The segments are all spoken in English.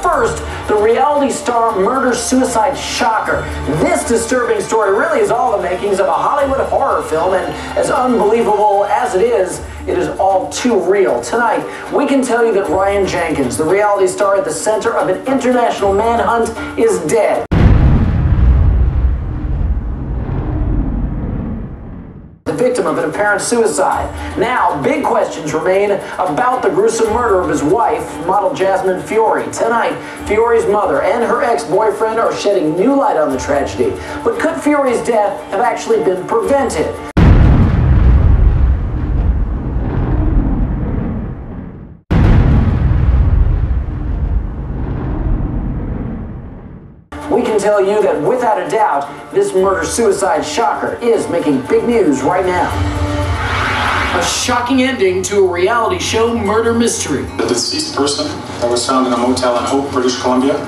first, the reality star murder-suicide shocker. This disturbing story really is all the makings of a Hollywood horror film, and as unbelievable as it is all too real. Tonight, we can tell you that Ryan Jenkins, the reality star at the center of an international manhunt, is dead. The victim of an apparent suicide. Now, big questions remain about the gruesome murder of his wife, model Jasmine Fiore. Tonight, Fiore's mother and her ex-boyfriend are shedding new light on the tragedy. But could Fiore's death have actually been prevented? We can tell you that without a doubt, this murder-suicide shocker is making big news right now. A shocking ending to a reality show murder mystery. The deceased person that was found in a motel in Hope, British Columbia,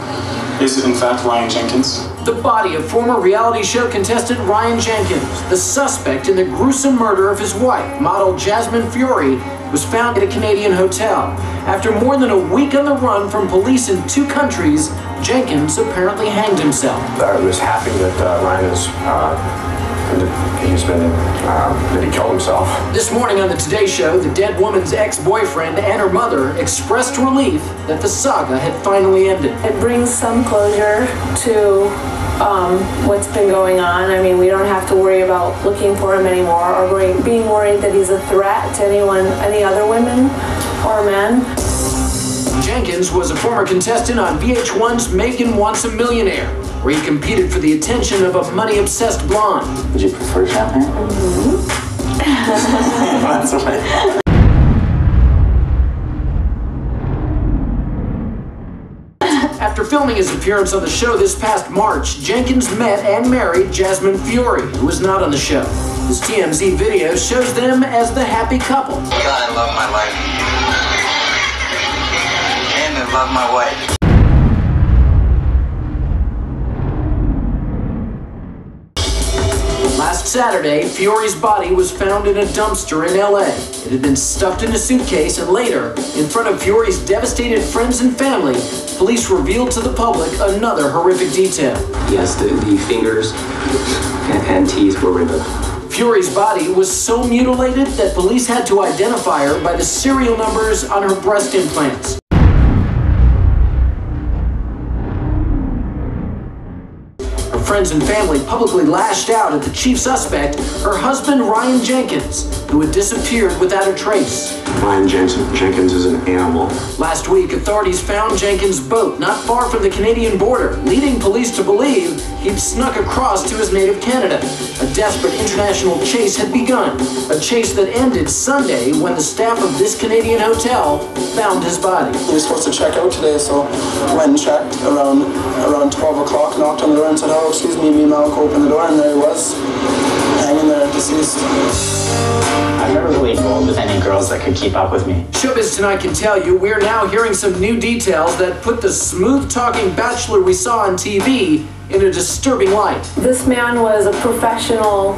is in fact Ryan Jenkins. The body of former reality show contestant Ryan Jenkins, the suspect in the gruesome murder of his wife, model Jasmine Fiore, was found at a Canadian hotel. After more than a week on the run from police in 2 countries, Jenkins apparently hanged himself. I was happy that Ryan is, that he killed himself. This morning on the Today Show, the dead woman's ex-boyfriend and her mother expressed relief that the saga had finally ended. It brings some closure to what's been going on. I mean, we don't have to worry about looking for him anymore or being worried that he's a threat to any other women or men. Jenkins was a former contestant on VH1's Megan Wants a Millionaire, where he competed for the attention of a money-obsessed blonde. Would you prefer champagne? Mm-hmm. That's right. After filming his appearance on the show this past March, Jenkins met and married Jasmine Fiore, who was not on the show. This TMZ video shows them as the happy couple. God, I love my life. And I love my wife. Last Saturday, Fiore's body was found in a dumpster in LA. It had been stuffed in a suitcase, and later, in front of Fiore's devastated friends and family, police revealed to the public another horrific detail. Yes, the fingers and teeth were removed. Fiore's body was so mutilated that police had to identify her by the serial numbers on her breast implants. Friends and family publicly lashed out at the chief suspect, her husband Ryan Jenkins, who had disappeared without a trace. Ryan Jenkins is an animal. Last week, authorities found Jenkins' boat not far from the Canadian border, leading police to believe he'd snuck across to his native Canada. A desperate international chase had begun, a chase that ended Sunday when the staff of this Canadian hotel found his body. He was supposed to check out today, so went and checked around 12 o'clock, knocked on the door and said, "Oh, excuse me," me and Malcolm opened the door, and there he was, hanging there, deceased. I've never really rolled with any girls that could keep up with me. Showbiz Tonight can tell you we're now hearing some new details that put the smooth-talking bachelor we saw on TV in a disturbing light. This man was a professional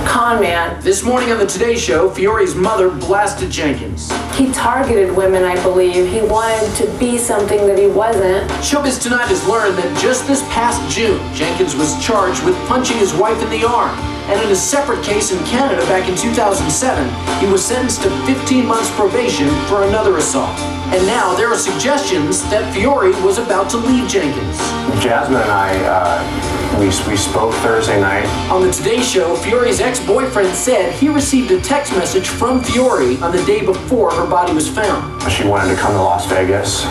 con man. This morning on the Today Show, Fiore's mother blasted Jenkins. He targeted women, I believe. He wanted to be something that he wasn't. Showbiz Tonight has learned that just this past June, Jenkins was charged with punching his wife in the arm. And in a separate case in Canada back in 2007, he was sentenced to 15 months probation for another assault. And now there are suggestions that Fiore was about to leave Jenkins. Jasmine and I, we spoke Thursday night. On the Today Show, Fiore's ex-boyfriend said he received a text message from Fiore on the day before her body was found. She wanted to come to Las Vegas.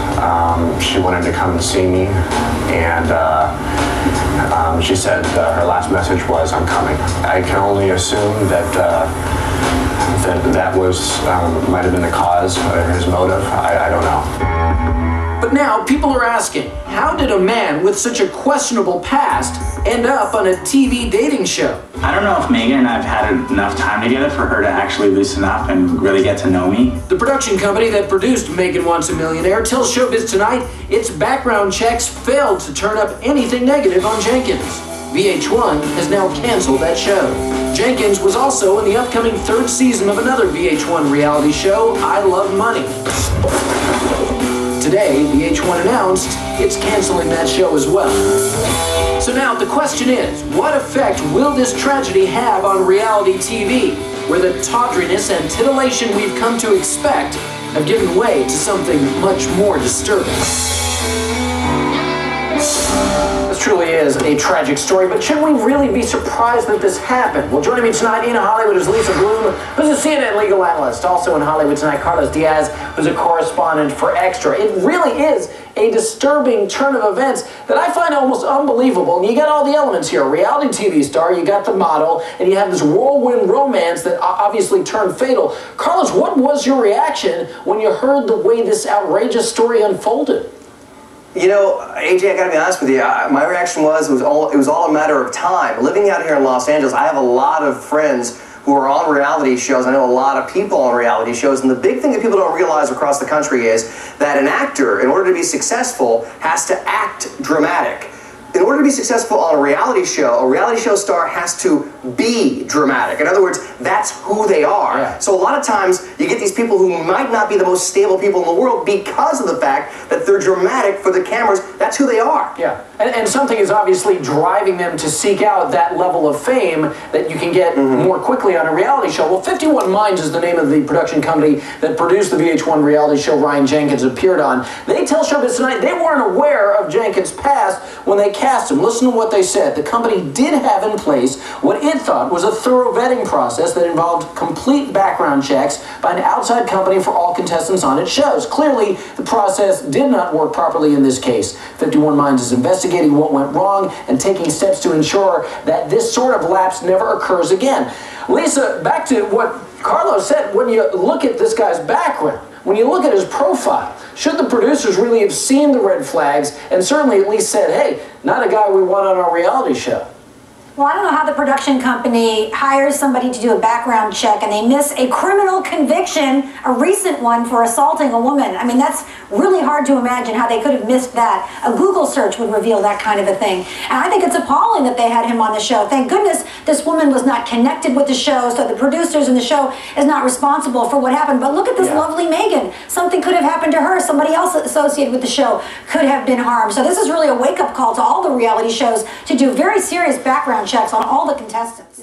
She wanted to come and see me. And she said her last message was, "I'm coming." I can only assume that that was might have been the cause or his motive. I don't know. But now people are asking, how did a man with such a questionable past end up on a TV dating show? I don't know if Megan and I have had enough time together for her to actually loosen up and really get to know me. The production company that produced Megan Wants a Millionaire tells Showbiz Tonight its background checks failed to turn up anything negative on Jenkins. VH1 has now canceled that show. Jenkins was also in the upcoming 3rd season of another VH1 reality show, I Love Money. today, VH1 announced it's canceling that show as well. So now the question is, what effect will this tragedy have on reality TV, where the tawdriness and titillation we've come to expect have given way to something much more disturbing? This truly is a tragic story, but should we really be surprised that this happened? Well, joining me tonight in Hollywood is Lisa Bloom, who's a CNN legal analyst. Also in Hollywood tonight, Carlos Diaz, who's a correspondent for Extra. It really is a disturbing turn of events that I find almost unbelievable. And you got all the elements here. A reality TV star, you got the model, and you have this whirlwind romance that obviously turned fatal. Carlos, what was your reaction when you heard the way this outrageous story unfolded? You know, AJ, I gotta be honest with you, my reaction was, it was all a matter of time. Living out here in Los Angeles, I have a lot of friends who are on reality shows. I know a lot of people on reality shows, and the big thing that people don't realize across the country is that an actor, in order to be successful, has to act dramatic. In order to be successful on a reality show star has to be dramatic. In other words, that's who they are. Yeah. So a lot of times, you get these people who might not be the most stable people in the world because of the fact that they're dramatic for the cameras. That's who they are. Yeah, and something is obviously driving them to seek out that level of fame that you can get more quickly on a reality show. Well, 51 Minds is the name of the production company that produced the VH1 reality show Ryan Jenkins appeared on. They tell Showbiz Tonight they weren't aware of Jenkins' past when they cast him. Listen to what they said. The company did have in place what it thought was a thorough vetting process that involved complete background checks by an outside company for all contestants on its shows. Clearly, the process did not work properly in this case. 51 Minds is investigating what went wrong and taking steps to ensure that this sort of lapse never occurs again. Lisa, back to what Carlos said, when you look at this guy's background, when you look at his profile, should the producers really have seen the red flags and certainly at least said, hey, not a guy we want on our reality show? Well, I don't know how the production company hires somebody to do a background check and they miss a criminal conviction, a recent one, for assaulting a woman. I mean, that's really hard to imagine how they could have missed that. A Google search would reveal that kind of a thing. And I think it's appalling that they had him on the show. Thank goodness this woman was not connected with the show, so the producers in the show is not responsible for what happened. But look at this lovely Megan. Something could have happened to her. Somebody else associated with the show could have been harmed. So this is really a wake-up call to all the reality shows to do very serious background checks on all the contestants.